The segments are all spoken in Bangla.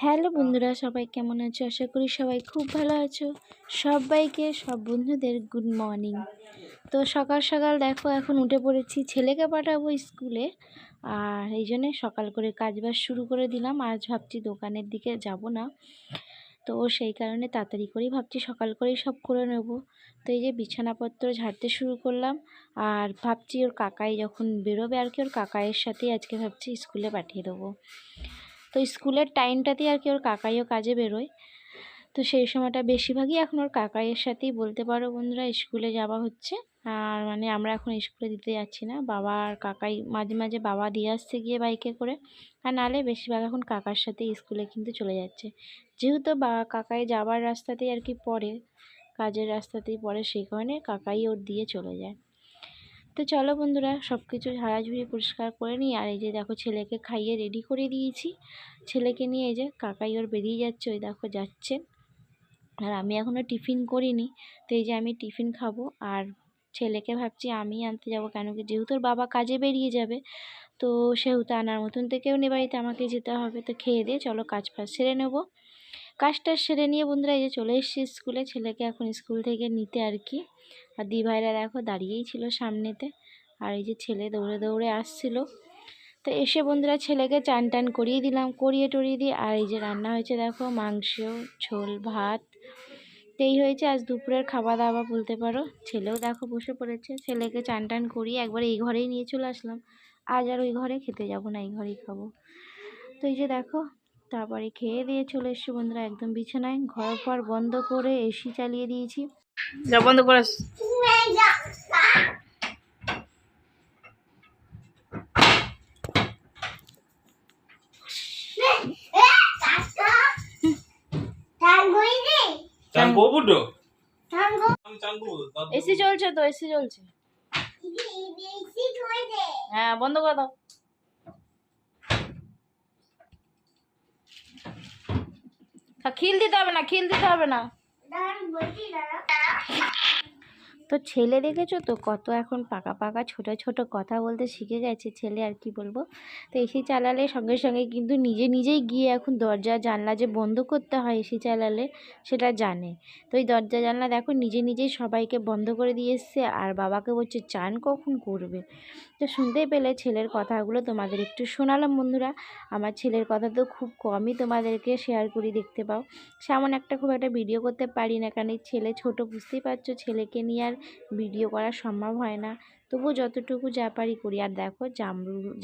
হ্যালো বন্ধুরা, সবাই কেমন আছো? আশা করি সবাই খুব ভালো আছো। সবাইকে, সব বন্ধুদের গুড মর্নিং। তো সকাল সকাল দেখো এখন উঠে পড়েছি, ছেলেকে পাঠাবো স্কুলে, আর এই জন্যে সকাল করে কাজবাজ শুরু করে দিলাম। আজ ভাবছি দোকানের দিকে যাব না, তো সেই কারণে তাড়াতাড়ি করেই ভাবছি সকাল করেই সব করে নেব। তো এই যে বিছানাপত্র ঝাড়তে শুরু করলাম, আর ভাবছি ওর কাকাই যখন বেরোবে আর কি, ওর কাকাইয়ের সাথেই আজকে ভাবছি স্কুলে পাঠিয়ে দেবো। তো স্কুলের টাইমটাতেই আর কি ওর কাকাইও কাজে বেরোয়, তো সেই সময়টা বেশিরভাগই এখন ওর কাকাইয়ের সাথেই বলতে পারো বন্ধুরা স্কুলে যাওয়া হচ্ছে। আর মানে আমরা এখন স্কুলে দিতে যাচ্ছি না, বাবা আর কাকাই মাঝে মাঝে বাবা দিয়ে আসছে গিয়ে বাইকে করে, আর নাহলে বেশিরভাগ এখন কাকার সাথে স্কুলে কিন্তু চলে যাচ্ছে। যেহেতু কাকাই যাওয়ার রাস্তাতেই আর কি পড়ে, কাজের রাস্তাতেই পড়ে, সেই কারণে কাকাই ওর দিয়ে চলে যায়। তো চলো বন্ধুরা সব কিছু ঝাড়াঝুড়ি পরিষ্কার করে নিই। আর এই যে দেখো ছেলেকে খাইয়ে রেডি করে দিয়েছি, ছেলেকে নিয়ে এই যে কাকাই ওর বেরিয়ে যাচ্ছে, ওই দেখো যাচ্ছে। আর আমি এখনও টিফিন করিনি, তো এই যে আমি টিফিন খাবো, আর ছেলেকে ভাবছি আমি আনতে যাব, কেন কি যেহেতু ওর বাবা কাজে বেরিয়ে যাবে, তো সেহেতু আনার মতন তো কেউ নেই বাড়িতে, আমাকে যেতে হবে। তো খেয়ে দিয়ে চলো কাজ ফাজ সেরে নেবো। কাজটা সেরে নিয়ে বন্ধুরা এই যে চলে এসেছি স্কুলে, ছেলেকে এখন স্কুল থেকে নিতে আর কি। আর দিভাইরা দেখো দাঁড়িয়েই ছিল সামনেতে, আর এই যে ছেলে দৌড়ে দৌড়ে আসছিল। তো এসে বন্ধুরা ছেলেকে চান টান করিয়ে দিলাম, করিয়ে টরিয়ে দিয়ে, আর এই যে রান্না হয়েছে দেখো মাংস, ঝোল, ভাত। তো এই হয়েছে আজ দুপুরের খাওয়া দাওয়া বলতে পারো। ছেলেও দেখো বসে পড়েছে, ছেলেকে চান টান করিয়ে একবার এই ঘরেই নিয়ে চলে আসলাম। আজ আর ওই ঘরে খেতে যাব না, এই ঘরেই খাবো। তো এই যে দেখো তারপরে খেয়ে দিয়ে চলে এসছি বন্ধুরা একদম বিছানায়, ঘর ফর বন্ধ করে এসি চালিয়ে দিয়েছি। যা বন্ধ করে এসি চলছে তো, এসি চলছে। হ্যাঁ বন্ধ করে দাও। খিল দিতে হবে না, খিল দিতে হবে না। তো ছেলে দেখেছো তো কত এখন পাকা পাকা ছোট ছোট কথা বলতে শিখে গেছে ছেলে, আর কি বলবো। তো এসি চালালে সঙ্গে সঙ্গে কিন্তু নিজে নিজেই গিয়ে এখন দরজা জানলা যে বন্ধ করতে হয় এসি চালালে সেটা জানে। তো এই দরজা জানলা দেখো নিজে নিজেই সবাইকে বন্ধ করে দিয়ে এসছে, আর বাবাকে বলছে চান কখন করবে। তো শুনতেই পেলে ছেলের কথাগুলো তোমাদের একটু শোনালাম বন্ধুরা। আমার ছেলের কথা তো খুব কমই তোমাদেরকে শেয়ার করি, দেখতে পাও। সেমন একটা খুব একটা ভিডিও করতে পারি না, কারণ ছেলে ছোট, বুঝতেই পারছো, ছেলেকে নিয়ে আর ভিডিও করা সম্ভব হয় না। তবু যতটুকু যা পারি করি। আর দেখো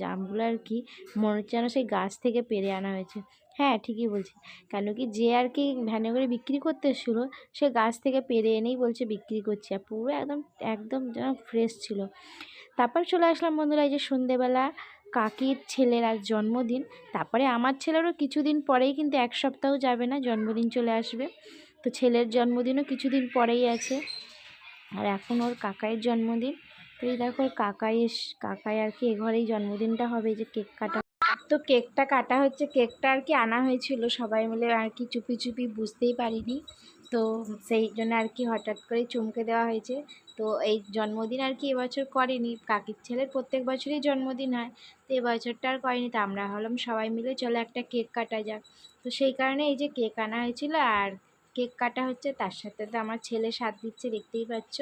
জামগুলো আর কি মনে হচ্ছে যেন সেই গাছ থেকে পেড়ে আনা হয়েছে। হ্যাঁ ঠিকই বলছি, কেন কি যে আর কি ভ্যানে করে বিক্রি করতে এসেছিলো, সে গাছ থেকে পেড়ে এনেই বলছে বিক্রি করছে, আর পুরো একদম একদম যেন ফ্রেশ ছিল। তারপর চলে আসলাম বন্ধুরা এই যে সন্ধেবেলা, কাকির ছেলের আজ জন্মদিন। তারপরে আমার ছেলেরও কিছুদিন পরেই, কিন্তু এক সপ্তাহ যাবে না, জন্মদিন চলে আসবে। তো ছেলের জন্মদিনও কিছুদিন পরেই আছে, আর এখন ওর কাকাইয়ের জন্মদিন। তো এই দেখো ওর কাকাই আর কি এ ঘরেই জন্মদিনটা হবে। এই যে কেক কাটা, তো কেকটা কাটা হচ্ছে, কেকটা আর কি আনা হয়েছিল সবাই মিলে আর কি চুপি চুপি, বুঝতেই পারিনি। তো সেই জন্য আর কি হঠাৎ করে চমকে দেওয়া হয়েছে। তো এই জন্মদিন আর কি এবছর করেনি, কাকির ছেলের প্রত্যেক বছরই জন্মদিন হয়, তো এবছরটা আর করেনি। তো আমরা হলাম সবাই মিলে চলো একটা কেক কাটা যাক। তো সেই কারণে এই যে কেক আনা হয়েছিল আর কেক কাটা হচ্ছে, তার সাথে তো আমার ছেলে সাথ দিচ্ছে, দেখতেই পাচ্ছ।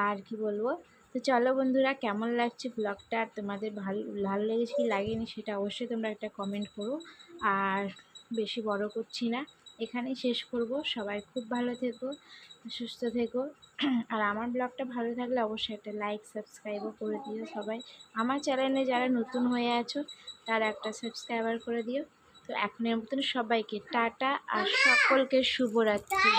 আর কি বলবো, তো চলো বন্ধুরা কেমন লাগছে ব্লগটা, আর তোমাদের ভালো ভালো লেগেছে কি লাগেনি সেটা অবশ্যই তোমরা একটা কমেন্ট করো। আর বেশি বড় করছি না, এখানেই শেষ করব। সবাই খুব ভালো থেকো, সুস্থ থেকো। আর আমার ব্লগটা ভালো থাকলে অবশ্যই একটা লাইক সাবস্ক্রাইবও করে দিও সবাই। আমার চ্যানেলে যারা নতুন হয়ে আছো তারা একটা সাবস্ক্রাইবার করে দিও। তো এখনের মতন সবাইকে টাটা, আর সকলকে শুভরাত্রি।